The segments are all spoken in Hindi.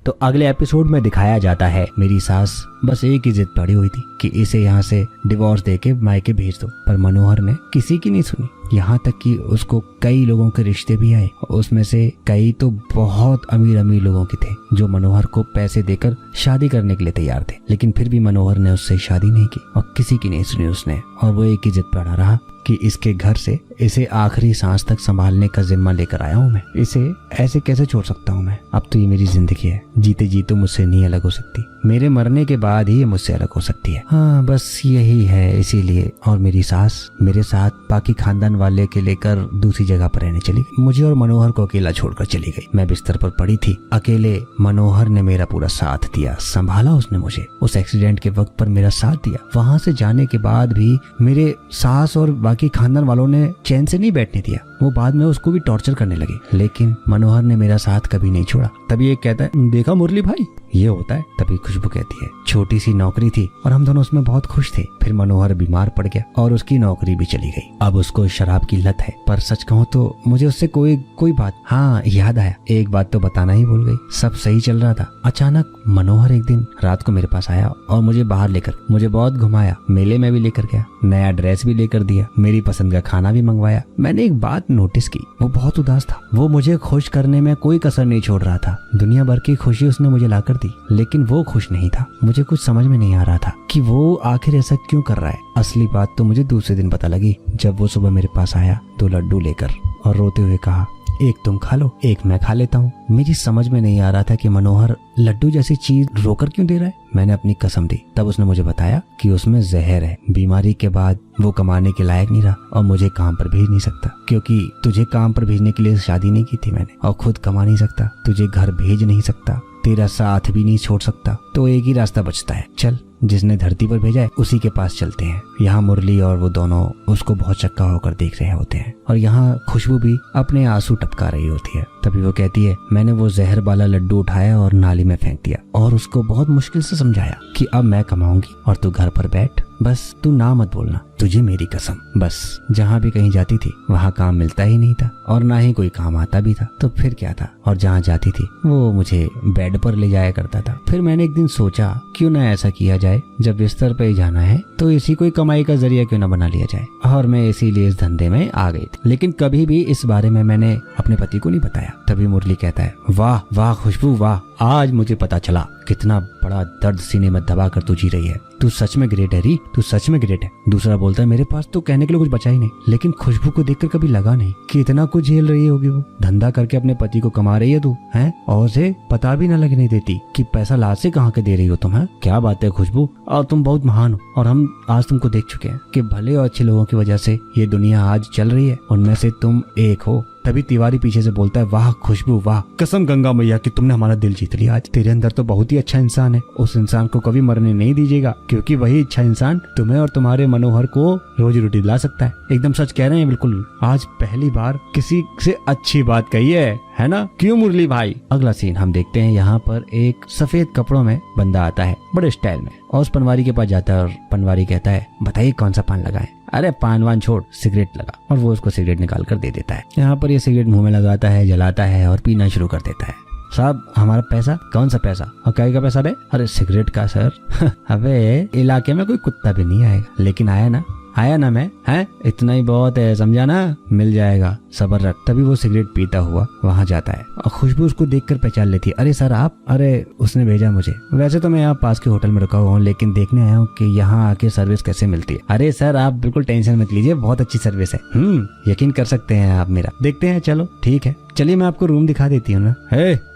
तो अगले एपिसोड में दिखाया जाता है मेरी सास बस एक ही जिद पड़ी हुई थी कि इसे यहाँ से डिवोर्स देके मायके भेज दो, पर मनोहर ने किसी की नहीं सुनी। यहाँ तक कि उसको कई लोगों के रिश्ते भी आए, उसमें से कई तो बहुत अमीर अमीर लोगों के थे जो मनोहर को पैसे देकर शादी करने के लिए तैयार थे, लेकिन फिर भी मनोहर ने उससे शादी नहीं की और किसी की नहीं सुनी उसने। और वो एक ही जिद पड़ा रहा कि इसके घर से इसे आखिरी सांस तक संभालने का जिम्मा लेकर आया हूँ मैं, इसे ऐसे कैसे छोड़ सकता हूँ मैं। अब तो ये मेरी जिंदगी है, जीते जी तो मुझसे नहीं अलग हो सकती, मेरे मरने के बाद ही ये मुझसे अलग हो सकती है। हाँ बस यही है, इसीलिए। और मेरी सास मेरे साथ बाकी खानदान वाले के लेकर दूसरी जगह पर रहने चली गई, मुझे और मनोहर को अकेला छोड़कर चली गई। मैं बिस्तर पर पड़ी थी अकेले, मनोहर ने मेरा पूरा साथ दिया, संभाला उसने मुझे, उस एक्सीडेंट के वक्त पर मेरा साथ दिया। वहां से जाने के बाद भी मेरे सास और बाकी खानदान वालों ने चैन से नहीं बैठने दिया, वो बाद में उसको भी टॉर्चर करने लगे, लेकिन मनोहर ने मेरा साथ कभी नहीं छोड़ा। तभी एक कहता है, देखा मुरली भाई ये होता है। तभी खुशबू कहती है, छोटी सी नौकरी थी और हम दोनों उसमें बहुत खुश थे, फिर मनोहर बीमार पड़ गया और उसकी नौकरी भी चली गई। अब उसको शराब की लत है, पर सच कहूँ तो मुझे उससे कोई बात, हाँ याद आया, एक बात तो बताना ही भूल गई। सब सही चल रहा था, अचानक मनोहर एक दिन रात को मेरे पास आया और मुझे बाहर लेकर मुझे बहुत घुमाया, मेले में भी लेकर गया, नया ड्रेस भी लेकर दिया, मेरी पसंद का खाना भी मंगवाया। मैंने एक बात नोटिस की, वो बहुत उदास था, वो मुझे खुश करने में कोई कसर नहीं छोड़ रहा था। दुनिया भर की खुशी उसने मुझे लाकर दी, लेकिन वो खुश नहीं था। मुझे कुछ समझ में नहीं आ रहा था कि वो आखिर ऐसा क्यों कर रहा है। असली बात तो मुझे दूसरे दिन पता लगी, जब वो सुबह मेरे पास आया 2 लड्डू लेकर और रोते हुए कहा, एक तुम खा लो, एक मैं खा लेता हूँ। मेरी समझ में नहीं आ रहा था कि मनोहर लड्डू जैसी चीज रोकर क्यों दे रहा है। मैंने अपनी कसम दी, तब उसने मुझे बताया कि उसमें जहर है, बीमारी के बाद वो कमाने के लायक नहीं रहा और मुझे काम पर भेज नहीं सकता, क्योंकि तुझे काम पर भेजने के लिए शादी नहीं की थी मैंने, और खुद कमा नहीं सकता, तुझे घर भेज नहीं सकता, तेरा साथ भी नहीं छोड़ सकता, तो एक ही रास्ता बचता है, चल जिसने धरती पर भेजा है उसी के पास चलते हैं। यहाँ मुरली और वो दोनों उसको बहुत चक्का होकर देख रहे होते हैं और यहाँ खुशबू भी अपने आंसू टपका रही होती है। तभी वो कहती है, मैंने वो जहर वाला लड्डू उठाया और नाली में फेंक दिया और उसको बहुत मुश्किल से समझाया कि अब मैं कमाऊंगी और तू घर पर बैठ, बस तू ना मत बोलना, तुझे मेरी कसम। बस जहाँ भी कहीं जाती थी वहाँ काम मिलता ही नहीं था और ना ही कोई काम आता भी था, तो फिर क्या था। और जहाँ जाती थी वो मुझे बेड पर ले जाया करता था। फिर मैंने एक दिन सोचा क्यों ना ऐसा किया जाए, जब बिस्तर पे ही जाना है तो इसी कोई कमाई का जरिया क्यों ना बना लिया जाए, और मैं इसीलिए इस धंधे में आ गई थी। लेकिन कभी भी इस बारे में मैंने अपने पति को नहीं बताया। तभी मुरली कहता है, वाह वाह खुशबू वाह, आज मुझे पता चला कितना बड़ा दर्द सीने में दबा कर तू जी रही है, तू सच में ग्रेट है री, तू सच में ग्रेट है। दूसरा बोलता है, मेरे पास तो कहने के लिए कुछ बचा ही नहीं, लेकिन खुशबू को देखकर कभी लगा नहीं कि इतना कुछ झेल रही होगी वो, धंधा करके अपने पति को कमा रही है तू हैं, और उसे पता भी न लगने देती कि पैसा लाद से कहाँ के दे रही हो तुम हैं। क्या बात है खुशबू, और तुम बहुत महान हो, और हम आज तुमको देख चुके हैं कि भले और अच्छे लोगों की वजह से ये दुनिया आज चल रही है, उनमें से तुम एक हो। तभी तिवारी पीछे से बोलता है, वाह खुशबू वाह, कसम गंगा मैया कि तुमने हमारा दिल जीत लिया आज, तेरे अंदर तो बहुत ही अच्छा इंसान है, उस इंसान को कभी मरने नहीं दीजिएगा, क्योंकि वही अच्छा इंसान तुम्हें और तुम्हारे मनोहर को रोजी रोटी दिला सकता है। एकदम सच कह रहे हैं, बिल्कुल आज पहली बार किसी से अच्छी बात कही है ना, क्यों मुरली भाई। अगला सीन हम देखते हैं, यहाँ पर एक सफेद कपड़ों में बंदा आता है बड़े स्टाइल में और उस पनवारी के पास जाता है और पनवारी कहता है, बताइए कौन सा पान लगाएं। अरे पान वान छोड़, सिगरेट लगा, और वो उसको सिगरेट निकाल कर दे देता है। यहाँ पर ये सिगरेट मुंह में लगाता है, जलाता है और पीना शुरू कर देता है। साहब हमारा पैसा, कौन सा पैसा, और क्या का पैसा रे, अरे सिगरेट का सर। अबे इलाके में कोई कुत्ता भी नहीं आएगा, लेकिन आया ना मैं, हैं इतना ही बहुत है, समझा ना, मिल जाएगा, सबर रख। तभी वो सिगरेट पीता हुआ वहाँ जाता है और खुशबू उसको देखकर पहचान लेती है। अरे सर आप, अरे उसने भेजा मुझे, वैसे तो मैं यहाँ पास के होटल में रुका हुआ हूँ, लेकिन देखने आया हूँ कि यहाँ आके सर्विस कैसे मिलती है। अरे सर आप बिल्कुल टेंशन मत लीजिए, बहुत अच्छी सर्विस है, यकीन कर सकते हैं आप मेरा। देखते हैं, चलो ठीक है, चलिए मैं आपको रूम दिखा देती हूँ ना।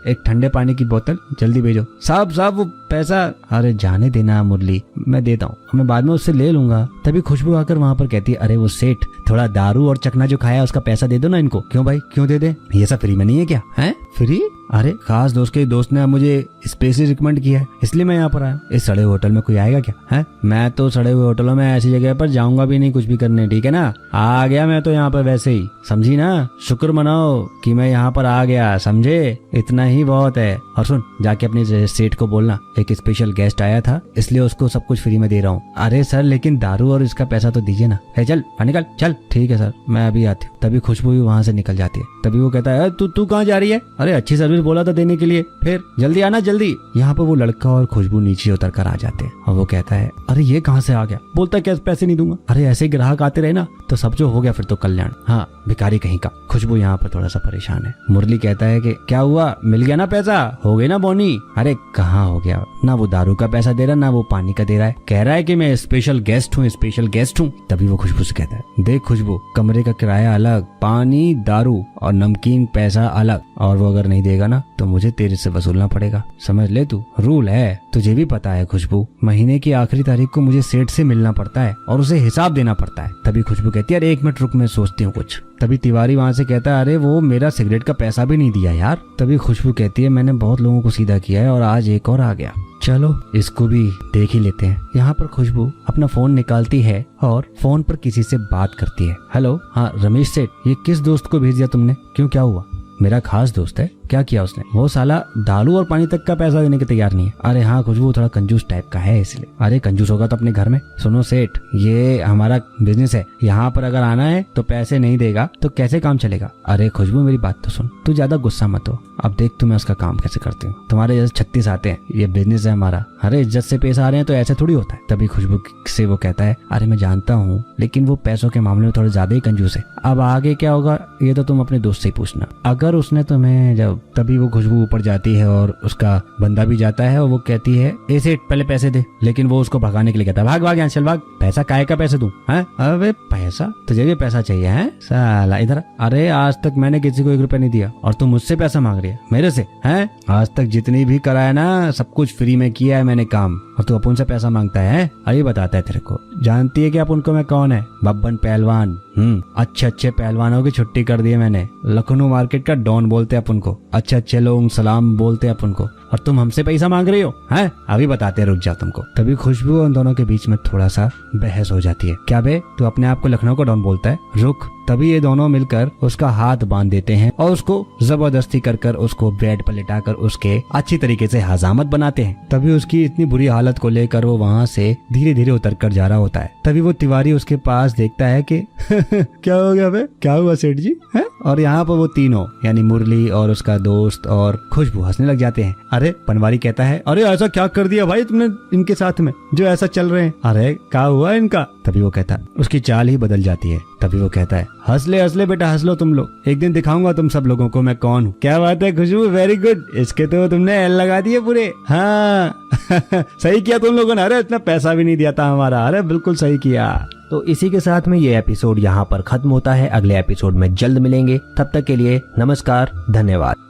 एक ठंडे पानी की बोतल जल्दी भेजो। साहब वो पैसा, अरे जाने देना मुरली, मैं देता हूँ, मैं बाद में उससे ले लूंगा। तभी खुशबू आकर वहाँ पर कहती है, अरे वो सेठ थोड़ा दारू और चकना जो खाया उसका पैसा दे दो ना इनको। क्यों भाई, क्यों दे दे, ये सब फ्री में नहीं है क्या, है फ्री? अरे खास दोस्त के दोस्त ने मुझे स्पेशली रिकमेंड किया है, इसलिए मैं यहाँ पर आया। इस सड़े होटल में कोई आएगा क्या, है? मैं तो सड़े हुए होटलों में ऐसी जगह पर जाऊंगा भी नहीं कुछ भी करने, ठीक है ना। आ गया मैं तो यहाँ पर वैसे ही, समझी ना, शुक्र मनाओ कि मैं यहाँ पर आ गया, समझे, इतना ही बहुत है। और सुन, जाके अपने सेठ को बोलना एक स्पेशल गेस्ट आया था, इसलिए उसको सब कुछ फ्री में दे रहा हूँ। अरे सर लेकिन दारू और इसका पैसा तो दीजिए ना। चल निकल, चल ठीक है सर मैं अभी आती हूँ। तभी खुशबू भी वहाँ से निकल जाती है। तभी वो कहता है, तू कहाँ जा रही है? अरे अच्छी सर्विस भी बोला था देने के लिए, फिर जल्दी आना जल्दी। यहाँ पर वो लड़का और खुशबू नीचे उतर कर आ जाते हैं और वो कहता है अरे ये कहाँ से आ गया, बोलता क्या पैसे नहीं दूंगा। अरे ऐसे ग्राहक आते रहे ना तो सब जो हो गया फिर तो कल्याण। हाँ भिखारी कहीं का। खुशबू यहाँ पर थोड़ा सा परेशान है। मुरली कहता है कि क्या हुआ, मिल गया ना पैसा, हो गई ना बोनी। अरे कहाँ हो गया, ना वो दारू का पैसा दे रहा ना वो पानी का दे रहा है, कह रहा है कि मैं स्पेशल गेस्ट हूँ स्पेशल गेस्ट हूँ। तभी वो खुशबू से कहता है देख खुशबू, कमरे का किराया अलग, पानी दारू और नमकीन पैसा अलग, और वो अगर नहीं देगा ना तो मुझे तेरे से वसूलना पड़ेगा, समझ ले तू, रूल है, तुझे भी पता है खुशबू। महीने की आखिरी तारीख को मुझे सेठ से मिलना पड़ता है और उसे हिसाब देना पड़ता है। तभी खुशबू कहती है अरे 1 मिनट रुक, मैं सोचती हूँ कुछ। तभी तिवारी वहाँ से कहता है अरे वो मेरा सिगरेट का पैसा भी नहीं दिया यार। तभी खुशबू कहती है मैंने बहुत लोगों को सीधा किया है और आज एक और आ गया, चलो इसको भी देख ही लेते हैं। यहाँ पर खुशबू अपना फोन निकालती है और फोन पर किसी से बात करती है। हेलो, हाँ रमेश सेठ, ये किस दोस्त को भेज दिया तुमने, क्यों क्या हुआ? मेरा खास दोस्त है। क्या किया उसने? वो साला दारू और पानी तक का पैसा देने के तैयार नहीं है। अरे हाँ खुशबू थोड़ा कंजूस टाइप का है इसलिए। अरे कंजूस होगा तो अपने घर में। सुनो सेठ, ये हमारा बिजनेस है, यहाँ पर अगर आना है तो पैसे नहीं देगा तो कैसे काम चलेगा? अरे खुशबू मेरी बात तो सुन, तू ज्यादा गुस्सा मत हो, अब देख तू मैं उसका काम कैसे करती हूँ। तुम्हारे जैसे 36 आते हैं, ये बिजनेस है हमारा। अरे इज्जत से पैसा आ रहे हैं तो ऐसे थोड़ी होता है। तभी खुशबू से वो कहता है अरे मैं जानता हूँ, लेकिन वो पैसों के मामले में थोड़ा ज्यादा ही कंजूस है। अब आगे क्या होगा ये तो तुम अपने दोस्त से ही पूछना। अगर उसने तुम्हें जब, तभी वो खुशबू ऊपर जाती है और उसका बंदा भी जाता है और वो कहती है ए सेठ पहले पैसे दे, लेकिन वो उसको भगाने के लिए कहता है भाग भाग यहाँ चल भाग, पैसा काहे का पैसे दूं? हैं? अबे पैसा, तुझे भी पैसा चाहिए है साला, इधर। अरे आज तक मैंने किसी को 1 रुपया नहीं दिया और तू मुझसे पैसा मांग रही है मेरे से? हैं? आज तक जितनी भी कराया ना सब कुछ फ्री में किया है मैंने काम, और तू अपन से पैसा मांगता है? अरे बताता है तेरे को, जानती है कि अपन को मैं कौन है? बब्बन पहलवान। अच्छे अच्छे पहलवानों की छुट्टी कर दी है मैंने, लखनऊ मार्केट का डॉन बोलते अपन को, अच्छे अच्छे लोग सलाम बोलते अपन को, और तुम हमसे पैसा मांग रही हो? हैं? अभी बताते हैं, रुक जा तुमको। तभी खुशबू उन दोनों के बीच में थोड़ा सा बहस हो जाती है। क्या बे, तू अपने आप को लखनऊ का डॉन बोलता है? रुक। तभी ये दोनों मिलकर उसका हाथ बांध देते हैं और उसको जबरदस्ती कर उसको बेड पर लिटाकर उसके अच्छी तरीके से हजामत बनाते हैं। तभी उसकी इतनी बुरी हालत को लेकर वो वहाँ से धीरे धीरे उतर कर जा रहा होता है। तभी वो तिवारी उसके पास देखता है कि क्या हो गया बे, क्या हुआ सेठ जी? है? और यहाँ पर वो तीनों यानी मुरली और उसका दोस्त और खुशबू हंसने लग जाते हैं। अरे पनवारी कहता है अरे ऐसा क्या कर दिया भाई तुमने इनके साथ में जो ऐसा चल रहे हैं? अरे क्या हुआ इनका? तभी वो कहता है, उसकी चाल ही बदल जाती है। तभी वो कहता है हंस ले बेटा हंस लो तुम लोग, एक दिन दिखाऊंगा तुम सब लोगों को मैं कौन हूँ। क्या बात है खुशबू, वेरी गुड, इसके तो तुमने एल लगा दिए पूरे। हाँ सही किया तुम लोगों ने, अरे इतना पैसा भी नहीं दिया था हमारा, अरे बिल्कुल सही किया। तो इसी के साथ में ये एपिसोड यहाँ पर खत्म होता है। अगले एपिसोड में जल्द मिलेंगे, तब तक के लिए नमस्कार, धन्यवाद।